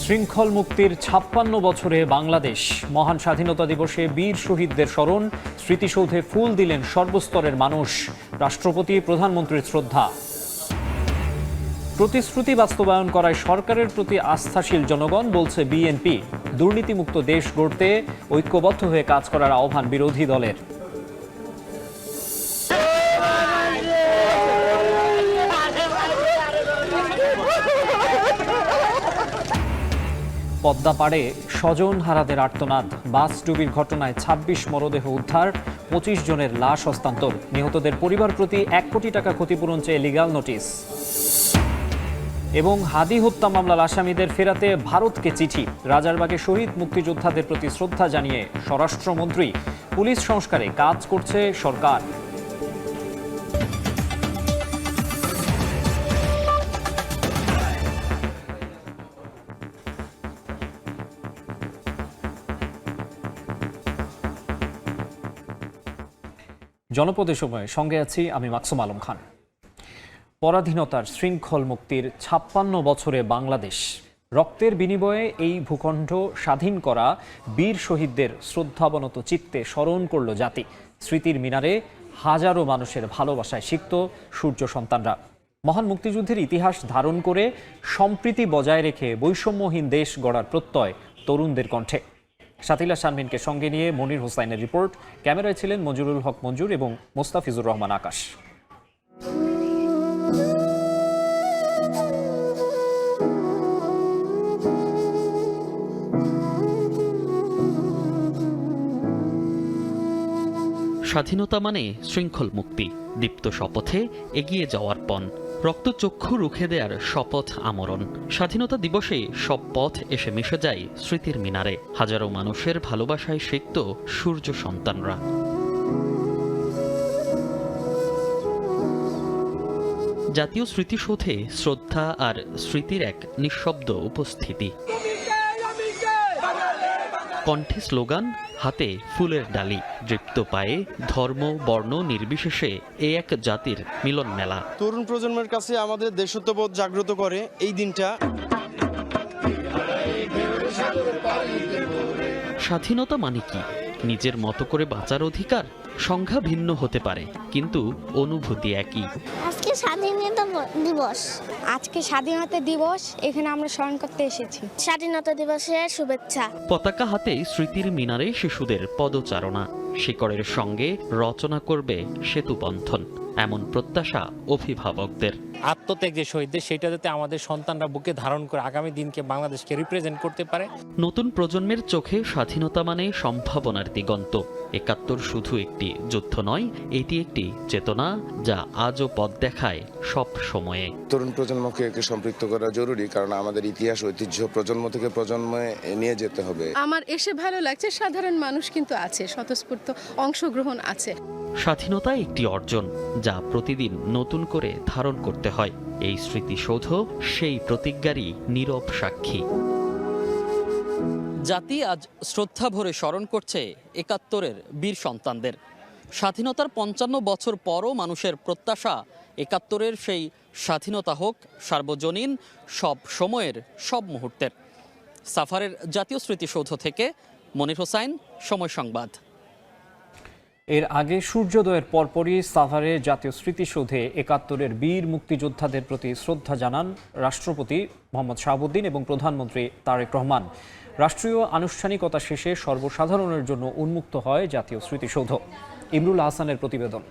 শৃঙ্খল মুক্তির ৫৬ বছরে বাংলাদেশ। মহান স্বাধীনতা দিবসে বীর শহীদদের স্মরণ, স্মৃতিসৌধে ফুল দিলেন সর্বস্তরের মানুষ। রাষ্ট্রপতি, প্রধানমন্ত্রীর শ্রদ্ধা। প্রতিশ্রুতি বাস্তবায়ন করায় সরকারের প্রতি আস্থাশীল জনগণ, বলছে বিএনপি। দুর্নীতিমুক্ত দেশ গড়তে ঐক্যবদ্ধ হয়ে কাজ করার আহ্বান বিরোধী দলের। পদ্মা পাড়ে স্বজন হারাদের আর্তনাদ। বাস ডুবির ঘটনায় ২৬ মরদেহ উদ্ধার, ২৫ জনের লাশ হস্তান্তর। নিহতদের পরিবার প্রতি ১ কোটি টাকা ক্ষতিপূরণ চেয়ে লিগ্যাল নোটিশ। এবং হাদি হত্যা মামলার আসামিদের ফেরাতে ভারতকে চিঠি। রাজারবাগে শহীদ মুক্তিযোদ্ধাদের প্রতি শ্রদ্ধা জানিয়ে স্বরাষ্ট্রমন্ত্রী। পুলিশ সংস্কারে কাজ করছে সরকার। জনপদে সময়ে সঙ্গে আছি আমি মাকসুম আলম খান। পরাধীনতার শৃঙ্খল মুক্তির ৫৬ বছরে বাংলাদেশ। রক্তের বিনিময়ে এই ভূখণ্ড স্বাধীন করা বীর শহীদদের শ্রদ্ধাবনত চিত্তে স্মরণ করল জাতি। স্মৃতির মিনারে হাজারো মানুষের ভালোবাসায় সিক্ত সূর্য সন্তানরা। মহান মুক্তিযুদ্ধের ইতিহাস ধারণ করে সম্প্রীতি বজায় রেখে বৈষম্যহীন দেশ গড়ার প্রত্যয় তরুণদের কণ্ঠে। সাতিলা শারমিনকে সঙ্গে নিয়ে মনির হোসাইনের রিপোর্ট। ক্যামেরায় ছিলেন মঞ্জুরুল হক মঞ্জুর এবং মোস্তাফিজুর রহমান আকাশ। স্বাধীনতা মানে শৃঙ্খল মুক্তি, দীপ্ত শপথে এগিয়ে যাওয়ার পণ, রক্তচক্ষু রুখে দেওয়ার শপথ আমরণ। স্বাধীনতা দিবসে সব পথ এসে মিশে যায় স্মৃতির মিনারে। হাজারো মানুষের ভালোবাসায় সিক্ত সূর্য সন্তানরা। জাতীয় স্মৃতিসৌধে শ্রদ্ধা আর স্মৃতির এক নিঃশব্দ উপস্থিতি। কণ্ঠে স্লোগান, হাতে ফুলের ডালি, দৃপ্ত পায়ে ধর্ম বর্ণ নির্বিশেষে এ এক জাতির মিলন মেলা। তরুণ প্রজন্মের কাছে আমাদের দেশত্ববোধ জাগ্রত করে এই দিনটা। স্বাধীনতা মানে কি? নিজের মতো করে বাঁচার অধিকার। সংজ্ঞা ভিন্ন হতে পারে, কিন্তু অনুভূতি একই। আজকে স্বাধীনতা দিবস। আজকে স্বাধীনতা দিবস, এখানে আমরা স্মরণ করতে এসেছি। স্বাধীনতা দিবসের শুভেচ্ছা। পতাকা হাতে স্মৃতির মিনারে শিশুদের পদচারণা। শিকড়ের সঙ্গে রচনা করবে সেতু বন্ধন, এমন প্রত্যাশা অভিভাবকদের। আত্মত্যাগ যে শহীদদের, সেটা যাতে আমাদের সন্তানরা বুকে ধারণ করে আগামী দিনকে বাংলাদেশকে রিপ্রেজেন্ট করতে পারে। নতুন প্রজন্মের চোখে স্বাধীনতা মানে সম্ভাবনার দিগন্ত। ৭১ শুধু একটি যুদ্ধ নয়, এটি একটি চেতনা যা আজও পথ দেখায় সব সময়ে। তরুণ প্রজন্মকে সম্পৃক্ত করা জরুরি, কারণ আমাদের ইতিহাস ঐতিহ্য প্রজন্ম থেকে প্রজন্মে নিয়ে যেতে হবে। আমার এসে ভালো লাগছে, সাধারণ মানুষ কিন্তু আছে, স্বতঃস্ফূর্ত অংশগ্রহণ আছে। স্বাধীনতা একটি অর্জন যা প্রতিদিন নতুন করে ধারণ করতে হয়। এই স্মৃতিসৌধ সেই প্রতিজ্ঞারই নীরব সাক্ষী। জাতি আজ শ্রদ্ধা ভরে স্মরণ করছে ৭১-এর বীর সন্তানদের। স্বাধীনতার ৫৫ বছর পরও মানুষের প্রত্যাশা ৭১-এর সেই স্বাধীনতা হোক সার্বজনীন, সব সময়ের, সব মুহূর্তের। সাফারের জাতীয় স্মৃতিসৌধ থেকে মনির হোসাইন, সময় সংবাদ। এর আগে সূর্যোদয়ের পরপরই সাভারে জাতীয় স্মৃতিসৌধে ৭১-এর বীর মুক্তিযোদ্ধাদের প্রতি শ্রদ্ধা জানান রাষ্ট্রপতি মোহাম্মদ শাহাবুদ্দিন এবং প্রধানমন্ত্রী তারেক রহমান। রাষ্ট্রীয় আনুষ্ঠানিকতা শেষে সর্বসাধারণের জন্য উন্মুক্ত হয় জাতীয় স্মৃতিসৌধ। ইমরুল হাসানের প্রতিবেদন।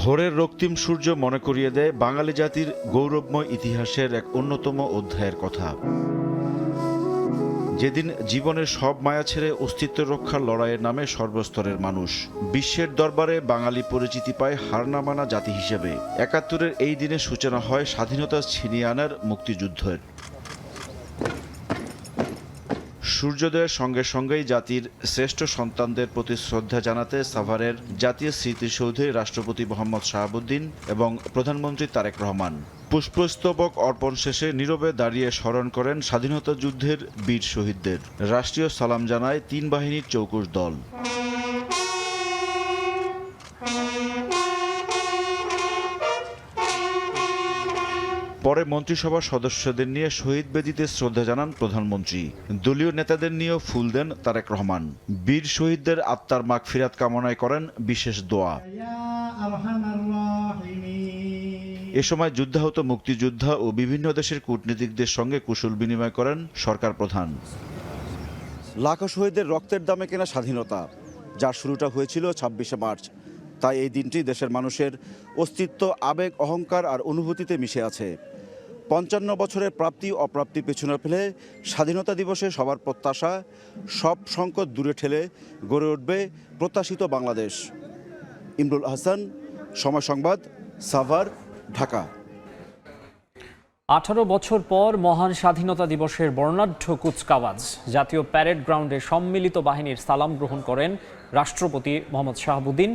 ভোরের রক্তিম সূর্য মনে করিয়ে দেয় বাঙালি জাতির গৌরবময় ইতিহাসের এক অন্যতম অধ্যায়ের কথা। যেদিন জীবনের সব মায়া ছেড়ে অস্তিত্ব রক্ষার লড়াইয়ের নামে সর্বস্তরের মানুষ বিশ্বের দরবারে বাঙালি পরিচিতি পায় হার না মানা জাতি হিসেবে। ৭১-এর এই দিনে সূচনা হয় স্বাধীনতা ছিনিয়ে আনার মুক্তিযুদ্ধের। সূর্যোদয়ের সঙ্গে সঙ্গেই জাতির শ্রেষ্ঠ সন্তানদের প্রতি শ্রদ্ধা জানাতে সাভারের জাতীয় স্মৃতিসৌধে রাষ্ট্রপতি মোহাম্মদ শাহাবুদ্দিন এবং প্রধানমন্ত্রী তারেক রহমান পুষ্পস্তবক অর্পণ শেষে নীরবে দাঁড়িয়ে স্মরণ করেন স্বাধীনতা যুদ্ধের বীর শহীদদের। রাষ্ট্রীয় সালাম জানায় ৩ বাহিনীর চৌকুশ দল। পরে মন্ত্রিসভার সদস্যদের নিয়ে শহীদ বেদিতে শ্রদ্ধা জানান প্রধানমন্ত্রী। দলীয় নেতাদের নিয়েও ফুল দেন তারেক রহমান। বীর শহীদদের আত্মার মাগফিরাত কামনায় করেন বিশেষ দোয়া। এ সময় যুদ্ধাহত মুক্তিযোদ্ধা ও বিভিন্ন দেশের কূটনীতিকদের সঙ্গে কুশল বিনিময় করেন সরকার প্রধান। লাখো শহীদের রক্তের দামে কেনা স্বাধীনতা, যার শুরুটা হয়েছিল ২৬শে মার্চ। তাই এই দিনটি দেশের মানুষের অস্তিত্ব, আবেগ, অহংকার আর অনুভূতিতে মিশে আছে। ৫৫ বছরের প্রাপ্তি অপ্রাপ্তি পেছনে ফেলে স্বাধীনতা দিবসে সবার প্রত্যাশা, সব সংকট দূরে ঠেলে গড়ে উঠবে প্রত্যাশিত বাংলাদেশ। ইমরুল হাসান, সময় সংবাদ, সাভার, ঢাকা। 18 বছর পর মহান স্বাধীনতা দিবসের বর্ণাঢ্য কুচকাওয়াজ। জাতীয় প্যারেড গ্রাউন্ডে সম্মিলিত বাহিনীর সালাম গ্রহণ করেন রাষ্ট্রপতি মোহাম্মদ শাহাবুদ্দিন।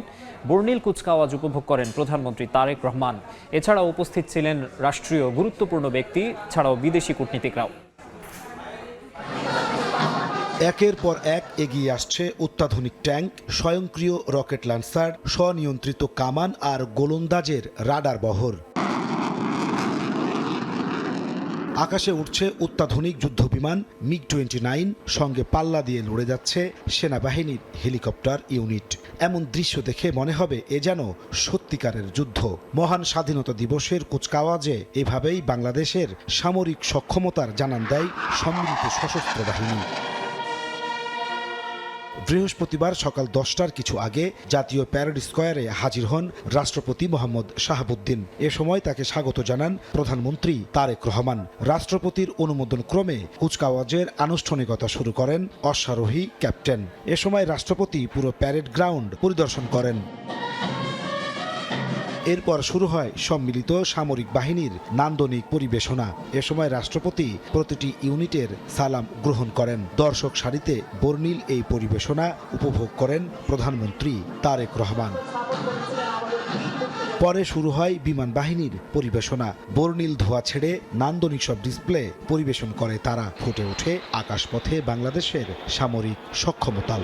বর্ণিল কুচকাওয়াজ উপভোগ করেন প্রধানমন্ত্রী তারেক রহমান। এছাড়াও উপস্থিত ছিলেন রাষ্ট্রীয় গুরুত্বপূর্ণ ব্যক্তি ছাড়াও বিদেশি কূটনীতিকরাও। একের পর এক এগিয়ে আসছে অত্যাধুনিক ট্যাঙ্ক, স্বয়ংক্রিয় রকেট লঞ্চার, স্বনিয়ন্ত্রিত কামান আর গোলন্দাজের রাডার বহর। আকাশে উঠছে অত্যাধুনিক যুদ্ধবিমান MiG-29, সঙ্গে পাল্লা দিয়ে লড়ে যাচ্ছে সেনাবাহিনীর হেলিকপ্টার ইউনিট। এমন দৃশ্য দেখে মনে হবে এ যেন সত্যিকারের যুদ্ধ। মহান স্বাধীনতা দিবসের কুচকাওয়াজে এভাবেই বাংলাদেশের সামরিক সক্ষমতার জানান দেয় সম্মিলিত সশস্ত্র বাহিনী। বৃহস্পতিবার সকাল 10টার কিছু আগে জাতীয় প্যারেড স্কয়ারে হাজির হন রাষ্ট্রপতি মোহাম্মদ শাহাবুদ্দিন। এ সময় তাকে স্বাগত জানান প্রধানমন্ত্রী তারেক রহমান। রাষ্ট্রপতির অনুমোদন ক্রমে কুচকাওয়াজের আনুষ্ঠানিকতা শুরু করেন অশ্বারোহী ক্যাপ্টেন। এ সময় রাষ্ট্রপতি পুরো প্যারেড গ্রাউন্ড পরিদর্শন করেন। এরপর শুরু হয় সম্মিলিত সামরিক বাহিনীর নান্দনিক পরিবেশনা। এ সময় রাষ্ট্রপতি প্রতিটি ইউনিটের সালাম গ্রহণ করেন। দর্শক সারিতে বর্ণিল এই পরিবেশনা উপভোগ করেন প্রধানমন্ত্রী তারেক রহমান। পরে শুরু হয় বিমান বাহিনীর পরিবেশনা। বর্ণিল ধোঁয়া ছেড়ে নান্দনিক সব ডিসপ্লে পরিবেশন করে তারা। ফুটে ওঠে আকাশপথে বাংলাদেশের সামরিক সক্ষমতা।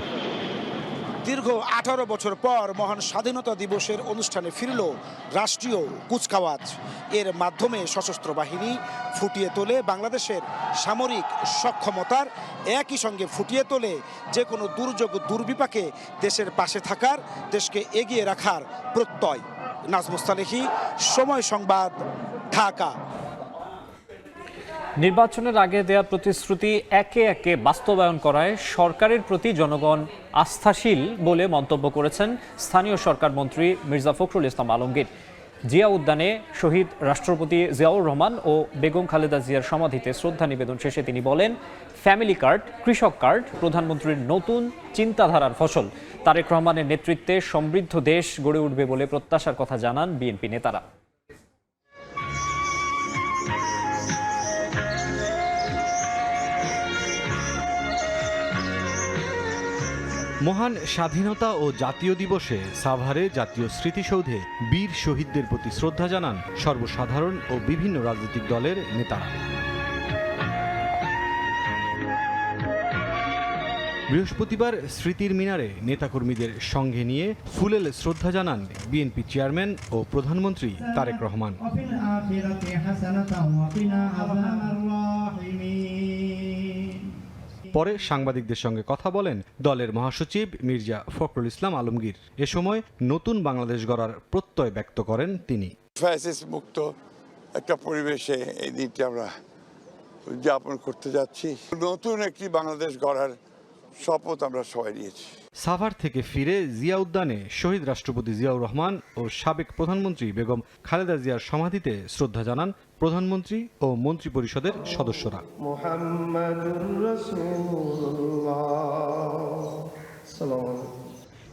দীর্ঘ 18 বছর পর মহান স্বাধীনতা দিবসের অনুষ্ঠানে ফিরল রাষ্ট্রীয় কুচকাওয়াজ। এর মাধ্যমে সশস্ত্র বাহিনী ফুটিয়ে তোলে বাংলাদেশের সামরিক সক্ষমতার, একই সঙ্গে ফুটিয়ে তোলে যে কোনো দুর্যোগ দুর্বিপাকে দেশের পাশে থাকার, দেশকে এগিয়ে রাখার প্রত্যয়। নাজমুস্তালেহি, সময় সংবাদ, ঢাকা। নির্বাচনের আগে দেয়া প্রতিশ্রুতি একে একে বাস্তবায়ন করায় সরকারের প্রতি জনগণ আস্থাশীল বলে মন্তব্য করেছেন স্থানীয় সরকার মন্ত্রী মির্জা ফখরুল ইসলাম আলমগীর। জিয়া উদ্যানে শহীদ রাষ্ট্রপতি জিয়াউর রহমান ও বেগম খালেদা জিয়ার সমাধিতে শ্রদ্ধা নিবেদন শেষে তিনি বলেন, ফ্যামিলি কার্ড, কৃষক কার্ড প্রধানমন্ত্রীর নতুন চিন্তাধারার ফসল। তারেক রহমানের নেতৃত্বে সমৃদ্ধ দেশ গড়ে উঠবে বলে প্রত্যাশার কথা জানান বিএনপি নেতারা। মহান স্বাধীনতা ও জাতীয় দিবসে সাভারে জাতীয় স্মৃতিসৌধে বীর শহীদদের প্রতি শ্রদ্ধা জানান সর্বসাধারণ ও বিভিন্ন রাজনৈতিক দলের নেতারা। বৃহস্পতিবার স্মৃতির মিনারে নেতাকর্মীদের সঙ্গে নিয়ে ফুলেল শ্রদ্ধা জানান বিএনপি চেয়ারম্যান ও প্রধানমন্ত্রী তারেক রহমান। পরে সাংবাদিকদের সঙ্গে কথা বলেন দলের মহাসচিব মির্জা ফখরুল ইসলাম আলমগীর। এ সময় নতুন বাংলাদেশ গড়ার প্রত্যয় ব্যক্ত করেন তিনি। ফ্যাসিস্ট মুক্ত একটা পরিবেশে এই দিনটি আমরা উদযাপন করতে যাচ্ছি। নতুন একটি বাংলাদেশ গড়ার শপথ আমরা সবাই নিয়েছি। সাভার থেকে ফিরে জিয়া উদ্যানে শহীদ রাষ্ট্রপতি জিয়াউর রহমান ও সাবেক প্রধানমন্ত্রী বেগম খালেদা জিয়ার সমাধিতে শ্রদ্ধা জানান প্রধানমন্ত্রী ও মন্ত্রী পরিষদের সদস্যরা।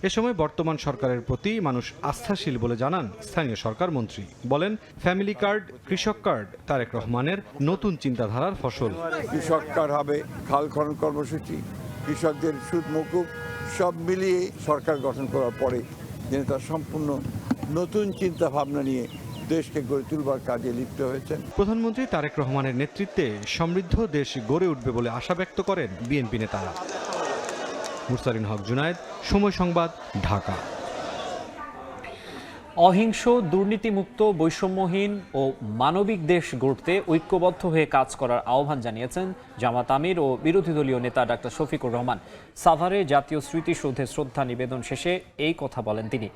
এ সময় বর্তমান সরকারের প্রতি মানুষ আস্থাশীল বলে জানান স্থানীয় সরকার মন্ত্রী। বলেন, ফ্যামিলি কার্ড, কৃষক কার্ড তারেক রহমানের নতুন চিন্তাধারার ফসল। কৃষক কার্ড হবে, খাল খনন কর্মসূচি, কৃষকদের সুদ মকুব, সব মিলিয়ে সরকার গঠন করার পরে যিনি তার সম্পূর্ণ নতুন চিন্তা ভাবনা নিয়ে দেশকে গড়ে তুলবার কাজে লিপ্ত হয়েছেন। প্রধানমন্ত্রী তারেক রহমানের নেতৃত্বে সমৃদ্ধ দেশ গড়ে উঠবে বলে আশা ব্যক্ত করেন বিএনপি নেতারা। মুরসালিন হক জুনায়েদ, সময় সংবাদ, ঢাকা। অহিংস, দুর্নীতিমুক্ত, বৈষম্যহীন ও মানবিক দেশ গড়তে ঐক্যবদ্ধ হয়ে কাজ করার আহ্বান জানিয়েছেন জামাত আমির ও বিরোধী দলীয় নেতা ডাক্তার শফিকুর রহমান। সাভারে জাতীয় স্মৃতিসৌধে শ্রদ্ধা নিবেদন শেষে এই কথা বলেন তিনি।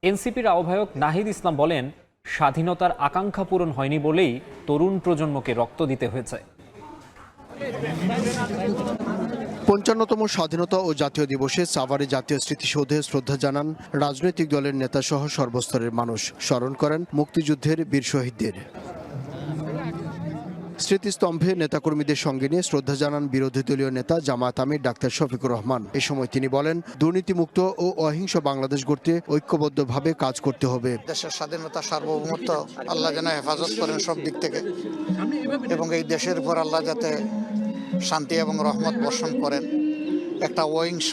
এনসিপির আহ্বায়ক নাহিদ ইসলাম বলেন, স্বাধীনতার আকাঙ্ক্ষা পূরণ হয়নি বলেই তরুণ প্রজন্মকে রক্ত দিতে হয়েছে। ৫৫তম স্বাধীনতা ও জাতীয় দিবসে সাভারে জাতীয় স্মৃতিসৌধে শ্রদ্ধা জানান রাজনৈতিক দলের নেতাসহ সর্বস্তরের মানুষ। স্মরণ করেন মুক্তিযুদ্ধের বীর শহীদদের। স্মৃতিস্তম্ভে নেতাকর্মীদের সঙ্গে নিয়ে শ্রদ্ধা জানান বিরোধী দলীয় নেতা জামাত আমির ডাক্তার শফিকুর রহমান। এ সময় তিনি বলেন, দুর্নীতিমুক্ত ও অহিংস বাংলাদেশ গড়তে ঐক্যবদ্ধভাবে কাজ করতে হবে। দেশের স্বাধীনতা, সার্বভৌমত্ব আল্লাহ যেন হেফাজত করেন সব দিক থেকে, এবং এই দেশের উপর আল্লাহ যাতে শান্তি এবং রহমত বর্ষণ করেন। একটা অহিংস,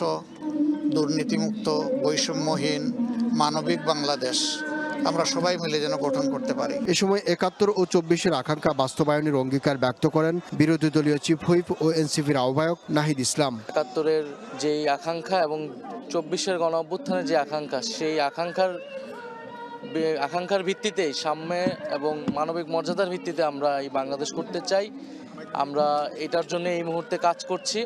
দুর্নীতিমুক্ত, বৈষম্যহীন, মানবিক বাংলাদেশ আমরা সবাই মিলে যেন গঠন করতে পারি। এ সময় ৭১ ও ২৪-এর আকাঙ্ক্ষা বাস্তবায়নের অঙ্গীকার ব্যক্ত করেন বিরোধী দলীয় চিফ হুইপ ও এনসিপির আহ্বায়ক নাহিদ ইসলাম। ৭১-এর যে আকাঙ্ক্ষা এবং ২৪-এর গণ অভ্যুত্থানের যে আকাঙ্ক্ষা, সেই আকাঙ্ক্ষার ভিত্তিতে, সাম্য এবং মানবিক মর্যাদার ভিত্তিতে আমরা এই বাংলাদেশ করতে চাই। আমরা এটার জন্য এই মুহূর্তে কাজ করছি।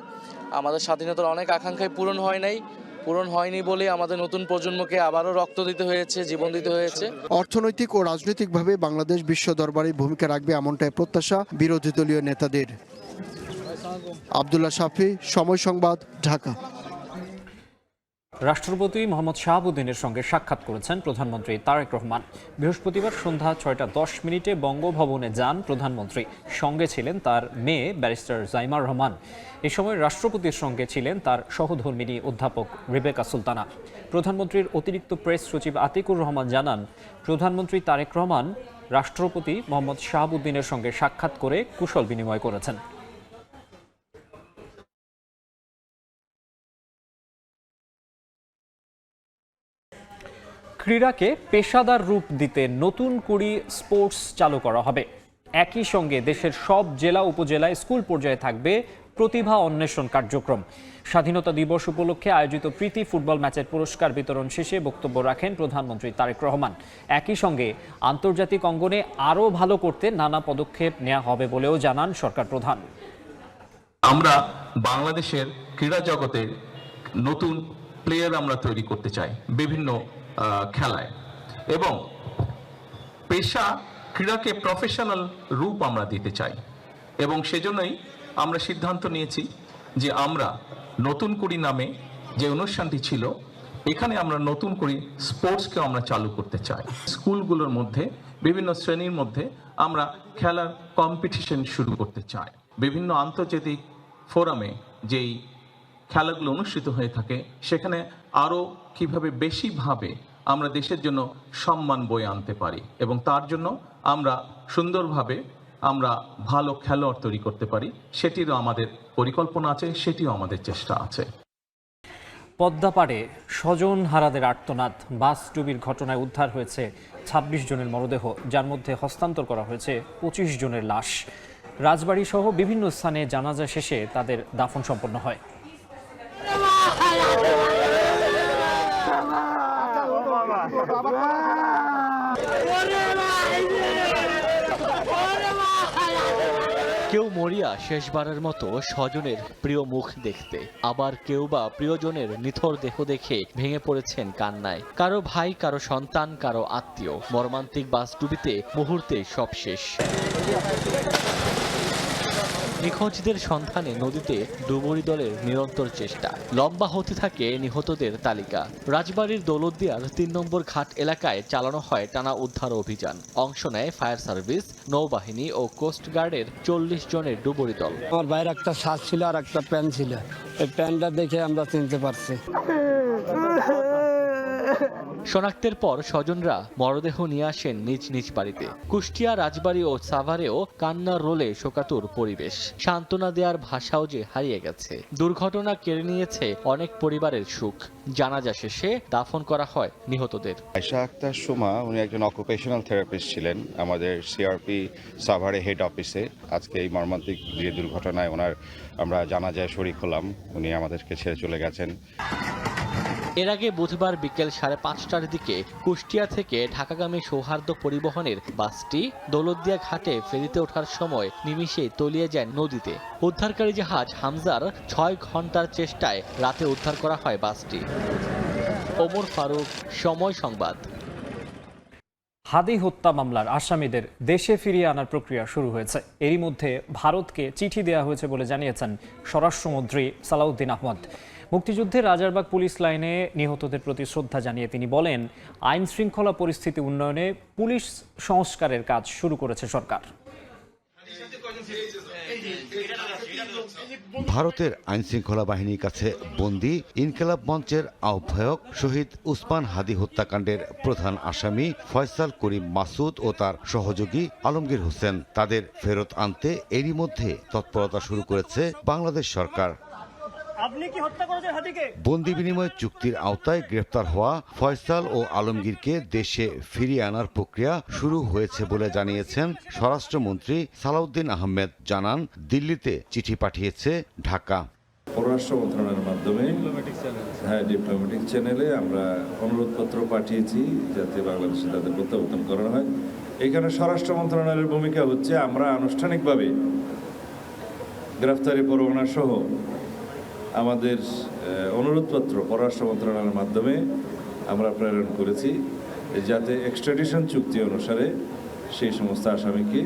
আমাদের স্বাধীনতার অনেক আকাঙ্ক্ষাই পূরণ হয়নি বলে আমাদের নতুন প্রজন্মকে আবারও রক্ত দিতে হয়েছে, জীবন দিতে হয়েছে। অর্থনৈতিক ও রাজনৈতিকভাবে বাংলাদেশ বিশ্ব দরবারে ভূমিকা রাখবে এমনটাই প্রত্যাশা বিরোধী দলীয় নেতাদের। আব্দুল্লাহ শাফি, সময় সংবাদ, ঢাকা। রাষ্ট্রপতি মোহাম্মদ শাহাবুদ্দিনের সঙ্গে সাক্ষাৎ করেছেন প্রধানমন্ত্রী তারেক রহমান। বৃহস্পতিবার সন্ধ্যা ৬টা১০ বঙ্গভবনে যান প্রধানমন্ত্রী। সঙ্গে ছিলেন তার মেয়ে ব্যারিস্টার জাইমা রহমান। এ সময় রাষ্ট্রপতির সঙ্গে ছিলেন তার সহধর্মিণী অধ্যাপক রেবেকা সুলতানা। প্রধানমন্ত্রীর অতিরিক্ত প্রেস সচিব আতিকুর রহমান জানান, প্রধানমন্ত্রী তারেক রহমান রাষ্ট্রপতি মোহাম্মদ শাহাবুদ্দিনের সঙ্গে সাক্ষাৎ করে কুশল বিনিময় করেছেন। ক্রীড়াকে পেশাদার রূপ দিতে নতুন করে স্পোর্টস চালু করা হবে। একই সঙ্গে দেশের সব জেলা উপজেলায় স্কুল পর্যায়ে থাকবে প্রতিভা অন্বেষণ কার্যক্রম। স্বাধীনতা দিবস উপলক্ষে আয়োজিত প্রীতি ফুটবল ম্যাচের পুরস্কার বিতরণ শেষে বক্তব্য রাখেন প্রধানমন্ত্রী তারেক রহমান। একই সঙ্গে আন্তর্জাতিক অঙ্গনে আরও ভালো করতে নানা পদক্ষেপ নেওয়া হবে বলেও জানান সরকার প্রধান। আমরা বাংলাদেশের ক্রীড়া জগতে নতুন প্লেয়ার আমরা তৈরি করতে চাই বিভিন্ন খেলায়, এবং পেশা ক্রীড়াকে প্রফেশনাল রূপ আমরা দিতে চাই, এবং সেজন্যই আমরা সিদ্ধান্ত নিয়েছি যে আমরা নতুন কুড়ি নামে যে অনুষ্ঠানটি ছিল, এখানে আমরা নতুন করে স্পোর্টসকে আমরা চালু করতে চাই। স্কুলগুলোর মধ্যে বিভিন্ন শ্রেণীর মধ্যে আমরা খেলার কম্পিটিশন শুরু করতে চাই। বিভিন্ন আন্তর্জাতিক ফোরামে যেই খেলাগুলো অনুষ্ঠিত হয়ে থাকে, সেখানে আরও কিভাবে বেশিভাবে আমরা দেশের জন্য সম্মান বয়ে আনতে পারি, এবং তার জন্য আমরা সুন্দরভাবে আমরা ভালো খেলোয়াড় তৈরি করতে পারি, সেটিরও আমাদের পরিকল্পনা আছে, সেটিও আমাদের চেষ্টা আছে। পদ্মাপাড়ে স্বজন হারাদের আর্তনাদ। বাস ডুবির ঘটনায় উদ্ধার হয়েছে ২৬ জনের মরদেহ, যার মধ্যে হস্তান্তর করা হয়েছে ২৫ জনের লাশ। রাজবাড়ী সহ বিভিন্ন স্থানে জানাজা শেষে তাদের দাফন সম্পন্ন হয়। কেউ মরিয়া শেষবারের মতো স্বজনের প্রিয় মুখ দেখতে, আবার কেউ বা প্রিয়জনের নিথর দেহ দেখে ভেঙে পড়েছেন কান্নায়। কারো ভাই, কারো সন্তান, কারো আত্মীয়। মর্মান্তিক বাস ডুবিতে মুহূর্তে সব শেষ। নিখোঁজদের সন্ধানে নদীতে ডুবুরি দলের নিরন্তর চেষ্টা। লম্বা হতে থাকে নিহতদের তালিকা। রাজবাড়ীর দৌলতদিয়ার ৩ নম্বর ঘাট এলাকায় চালানো হয় টানা উদ্ধার অভিযান। অংশ নেয় ফায়ার সার্ভিস, নৌবাহিনী ও কোস্টগার্ডের ৪০ জনের ডুবুরি দল। আমার বাইরে একটা শার্ট ছিল আর একটা প্যান্ট ছিল, এই প্যান্টটা দেখে আমরা চিনতে পারছি। শনাক্তের পর স্বজনরা মরদেহ নিয়ে আসেন নিজ নিজ বাড়িতে। কুষ্টিয়া, রাজবাড়ী ও সাভারেও কান্নার রোলে শোকাতুর পরিবেশ। সান্ত্বনা দেওয়ার ভাষাও যে হারিয়ে গেছে। দুর্ঘটনা কেড়ে নিয়েছে অনেক পরিবারের সুখ। জানাজা শেষে দাফন করা হয় নিহতদের। আয়েশা আক্তার সুমা, উনি একজন অকুপেশনাল থেরাপিস্ট ছিলেন আমাদের সিআরপি সাভারে হেড অফিসে। আজকে এই মর্মান্তিক যে দুর্ঘটনায় আমরা জানাজায় শরীক হলাম। উনি আমাদেরকে ছেড়ে চলে গেছেন। এর আগে বুধবার বিকেল 5:30টার দিকে কুষ্টিয়া থেকে ঢাকাগামী সৌহার্দ্য পরিবহনের বাসটি দৌলতদিয়া ঘাটে ফেরিতে ওঠার সময় নিমিষেই তলিয়ে যায় নদীতে। উদ্ধারকারী জাহাজ হামজার 6 ঘন্টার চেষ্টায় রাতে উদ্ধার করা হয় বাসটি। ওমর ফারুক, সময় সংবাদ। হাদি হত্যা মামলার আসামিদের দেশে ফিরিয়ে আনার প্রক্রিয়া শুরু হয়েছে। এরই মধ্যে ভারতকে চিঠি দেওয়া হয়েছে বলে জানিয়েছেন স্বরাষ্ট্রমন্ত্রী সালাউদ্দিন আহমদ। মুক্তিযুদ্ধে রাজারবাগ পুলিশ লাইনে নিহতদের প্রতি শ্রদ্ধা জানিয়ে তিনি বলেন, আইন শৃঙ্খলা পরিস্থিতি উন্নয়নে পুলিশ সংস্কারের কাজ শুরু করেছে সরকার। ভারতের আইনশৃঙ্খলা বাহিনীর কাছে বন্দী ইনকিলাব মঞ্চের আহ্বায়ক শহীদ উসমান হাদি হত্যাকাণ্ডের প্রধান আসামি ফয়সাল করিম মাসুদ ও তার সহযোগী আলমগীর হোসেন, তাদের ফেরত আনতে এরই মধ্যে তৎপরতা শুরু করেছে বাংলাদেশ সরকার। বন্দি বিনিময় চুক্তির আওতায় গ্রেফতার হওয়া ফয়সাল ও আলমগীরকে দেশে ফিরিয়ে আনার প্রক্রিয়া শুরু হয়েছে বলে জানিয়েছেন স্বরাষ্ট্রমন্ত্রী সালাউদ্দিন আহমেদ। জানান, দিল্লিতে চিঠি পাঠিয়েছে ঢাকা। পররাষ্ট্র মন্ত্রণালয়ের মাধ্যমে ডিপ্লোম্যাটিক চ্যানেলে আমরা অনুরোধপত্র পাঠিয়েছি যাতে বাংলাদেশে তাদের প্রত্যাবর্তন করা হয়। এখানে স্বরাষ্ট্র মন্ত্রণালয়ের ভূমিকা হচ্ছে, আমরা আনুষ্ঠানিকভাবে গ্রেফতারি পরোয়ানা সহ আমাদের অনুরোধপত্র পররাষ্ট্র মন্ত্রণালয়ের মাধ্যমে আমরা প্রেরণ করেছি যাতে এক্সট্রাডিশন চুক্তি অনুসারে সেই সমস্ত আসামিকে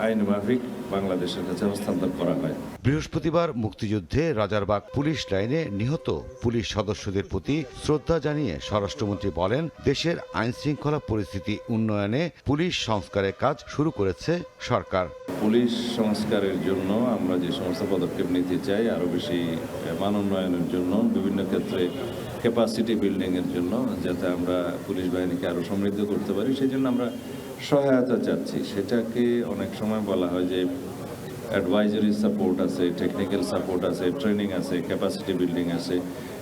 আইন মাফিক বাংলাদেশের কাছে হস্তান্তর করা হয়। বৃহস্পতিবার মুক্তিযুদ্ধে রাজারবাগ পুলিশ লাইনে নিহত পুলিশ সদস্যদের প্রতি শ্রদ্ধা জানিয়ে স্বরাষ্ট্রমন্ত্রী বলেন, দেশের আইন শৃঙ্খলা পরিস্থিতি উন্নয়নে পুলিশ সংস্কারের কাজ শুরু করেছে সরকার। পুলিশ সংস্কারের জন্য আমরা যে সমস্ত পদক্ষেপ নিতে চাই, আরও বেশি মান উন্নয়নের জন্য, বিভিন্ন ক্ষেত্রে ক্যাপাসিটি বিল্ডিংয়ের জন্য, যাতে আমরা পুলিশ বাহিনীকে আরও সমৃদ্ধ করতে পারি, সেই জন্য আমরা সহায়তা চাচ্ছি। সেটাকে অনেক সময় বলা হয় যে অ্যাডভাইজারি সাপোর্ট আছে, টেকনিক্যাল সাপোর্ট আছে, ট্রেনিং আছে, ক্যাপাসিটি বিল্ডিং আছে।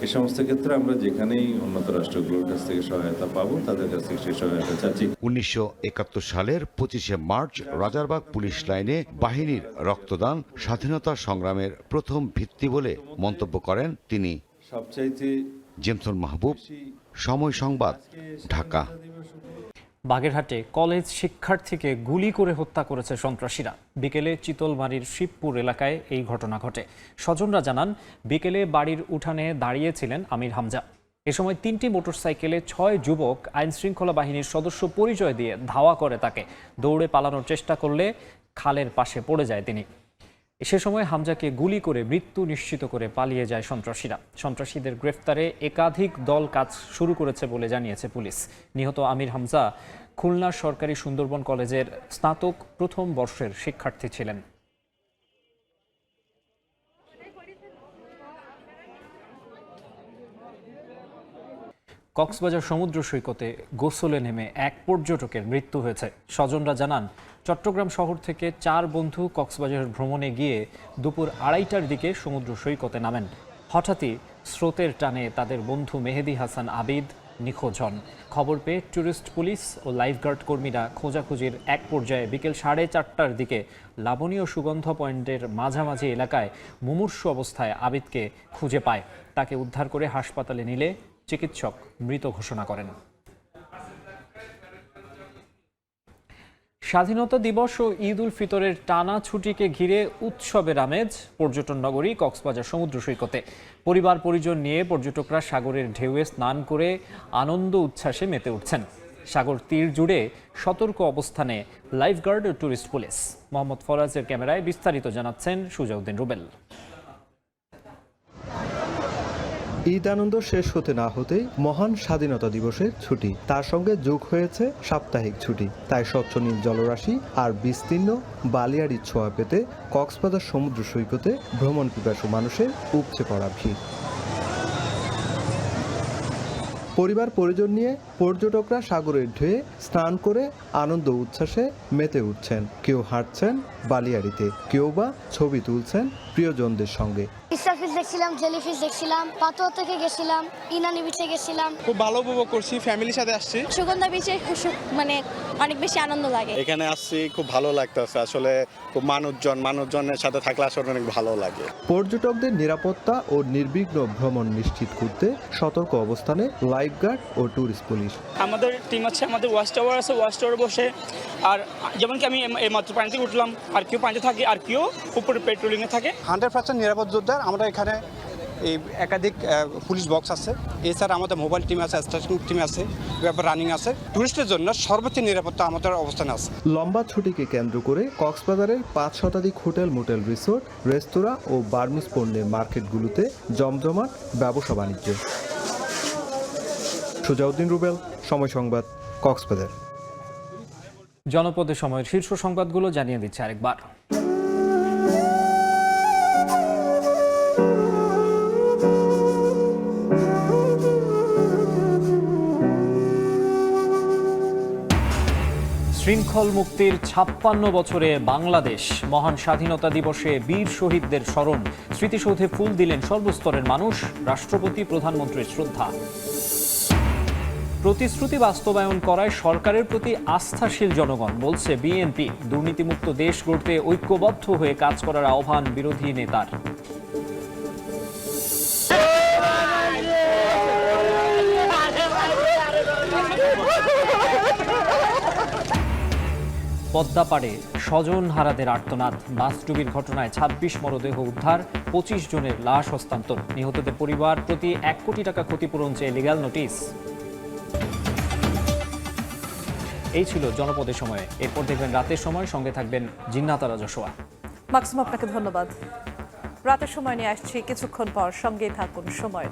এই সমস্ত ক্ষেত্রে আমরা যেখানেই উন্নত রাষ্ট্রগুলোর কাছ থেকে সহায়তা পাবো, তাদের কাছ থেকে সেই সহায়তা চাচ্ছি। 1971 সালের 25শে মার্চ রাজারবাগ পুলিশ লাইনে বাহিনীর রক্তদান স্বাধীনতা সংগ্রামের প্রথম ভিত্তি বলে মন্তব্য করেন তিনি। সবচাইতে জেমসন মাহবুব, সময় সংবাদ, ঢাকা। বাগেরহাটে কলেজ শিক্ষার্থীকে গুলি করে হত্যা করেছে সন্ত্রাসীরা। বিকেলে চিতলমারির শিবপুর এলাকায় এই ঘটনা ঘটে। স্বজনরা জানান, বিকেলে বাড়ির উঠানে দাঁড়িয়েছিলেন আমির হামজা। এ সময় 3টি মোটরসাইকেলে 6 যুবক আইন শৃঙ্খলা বাহিনীর সদস্য পরিচয় দিয়ে ধাওয়া করে তাকে। দৌড়ে পালানোর চেষ্টা করলে খালের পাশে পড়ে যায় তিনি। সে সময় হামজাকে গুলি করে মৃত্যু নিশ্চিত করে পালিয়ে যায় সন্ত্রাসীরা। সন্ত্রাসীদের গ্রেফতারে একাধিক দল কাজ শুরু করেছে বলে জানিয়েছে পুলিশ। নিহত আমির হামজা খুলনা সরকারি সুন্দরবন কলেজের স্নাতক প্রথম বর্ষের শিক্ষার্থী ছিলেন। কক্সবাজার সমুদ্র সৈকতে গোসলে নেমে এক পর্যটকের মৃত্যু হয়েছে। স্বজনরা জানান, চট্টগ্রাম শহর থেকে 4 বন্ধু কক্সবাজার ভ্রমণে গিয়ে দুপুর 2:30টার দিকে সমুদ্র সৈকতে নামেন। হঠাৎই স্রোতের টানে তাদের বন্ধু মেহেদি হাসান আবিদ নিখোঁজ হন। খবর পেয়ে ট্যুরিস্ট পুলিশ ও লাইফগার্ড কর্মীরা খোঁজাখুঁজির এক পর্যায়ে বিকেল 4:30টার দিকে লাবণীয় সুগন্ধ পয়েন্টের মাঝামাঝি এলাকায় মুমূর্ষু অবস্থায় আবিদকে খুঁজে পায়। তাকে উদ্ধার করে হাসপাতালে নিলে চিকিৎসক মৃত ঘোষণা করেন। স্বাধীনতা দিবস ও ঈদ উল ফিতরের টানা ছুটিকে ঘিরে উৎসবের আমেজ পর্যটন নগরী কক্সবাজার সমুদ্র সৈকতে। পরিবার পরিজন নিয়ে পর্যটকরা সাগরের ঢেউয়ে স্নান করে আনন্দ উচ্ছ্বাসে মেতে উঠছেন। সাগর তীর জুড়ে সতর্ক অবস্থানে লাইফগার্ড ও ট্যুরিস্ট পুলিশ। মোহাম্মদ ফরাজের ক্যামেরায় বিস্তারিত জানাচ্ছেন সুজাউদ্দিন রুবেল। ঈদ আনন্দ শেষ হতে না হতেই মহান স্বাধীনতা দিবসের ছুটি, তার সঙ্গে যোগ হয়েছে সাপ্তাহিক ছুটি। তাই স্বচ্ছ নীল জলরাশি আর বিস্তীর্ণ বালিয়াড়ির ছোঁয়া পেতে কক্সবাজার সমুদ্র সৈকতে ভ্রমণ পিপাসু মানুষের উপচে পড়া ভিড়। পরিবার পরিজন নিয়ে পর্যটকরা সাগরের ঢেউয়ে স্নান করে আনন্দ উচ্ছ্বাসে মেতে উঠছেন। কেউ হাঁটছেন বালিয়াড়িতে, কেউ বা ছবি তুলছেন প্রিয়জনদের সঙ্গে। ফিশ দেখছিলাম, জেলিফিশ দেখছিলাম, পাথর থেকে গেছিলাম, ইনানি বিচে গেছিলাম। খুব ভালো উপভোগ করছি, ফ্যামিলির সাথে আসছি। সুগন্ধা বিচে মানে অনেক বেশি আনন্দ লাগে। এখানে আসছি, খুব ভালো লাগতেছে। আসলে খুব মানুষজনের সাথে থাকলে আসলে অনেক ভালো লাগে। পর্যটকদের নিরাপত্তা ও নির্বিঘ্ন ভ্রমণ নিশ্চিত করতে সতর্ক অবস্থানে লাইফগার্ড ও ট্যুরিস্ট পুলিশ। আমাদের টিম আছে, আমাদের ওয়াচ টাওয়ার আছে, ওয়াচ টাওয়ারে বসে, আর যেমন কি আমি এই মাত্র পানি থেকে উঠলাম, আর কেউ পানিতে থাকে, আর কেউ উপরে পেট্রোলিংয়ে থাকে। 100% নিরাপদ যোদ্ধা। আমরা এখানে এই একাধিক পুলিশ বক্স আছে, এছাড়া আমাদের মোবাইল টিম আছে, স্টেশন টিম আছে, ব্যাপার রানিং আছে। টুরিস্টের জন্য সর্বোচ্চ নিরাপত্তা আমাদের অবস্থানে আছে। লম্বা ছুটিকে কেন্দ্র করে কক্সবাজারের 5 শতাধিক হোটেল, মোটেল, রিসোর্ট, রেস্তোরাঁ ও বার্মিজ পণ্যের মার্কেটগুলোতে জমজমাট ব্যবসা বাণিজ্য। সুজাউদ্দিন রুবেল, সময় সংবাদ, কক্সবাজার। জনপদের সময়ের শীর্ষ সংবাদগুলো জানিয়ে দিচ্ছে আরেকবার। শৃঙ্খল মুক্তির 56 বছরে বাংলাদেশ। মহান স্বাধীনতা দিবসে বীর শহীদদের স্মরণ। স্মৃতিসৌধে ফুল দিলেন সর্বস্তরের মানুষ। রাষ্ট্রপতি, প্রধানমন্ত্রীর শ্রদ্ধা। প্রতিশ্রুতি বাস্তবায়ন করায় সরকারের প্রতি আস্থাশীল জনগণ, বলছে বিএনপি। দুর্নীতিমুক্ত দেশ গড়তে ঐক্যবদ্ধ হয়ে কাজ করার আহ্বান বিরোধী নেতার। পদ্মাপাড়ে স্বজন হারাদের আর্তনাদ। বাসডুবির ঘটনায় 26 মরদেহ উদ্ধার, 25 জনের লাশ হস্তান্তর। নিহতদের পরিবার প্রতি 1 কোটি টাকা ক্ষতিপূরণ চেয়ে লিগ্যাল নোটিশ। এই ছিল জনপদের সময়ে। এরপর দেখবেন রাতের সময়, সঙ্গে থাকবেন জিন্নাতারা যশোয়া। মাকসুম, আপনাকে ধন্যবাদ। রাতের সময় নিয়ে আসছি কিছুক্ষণ পর, সঙ্গেই থাকুন সময়।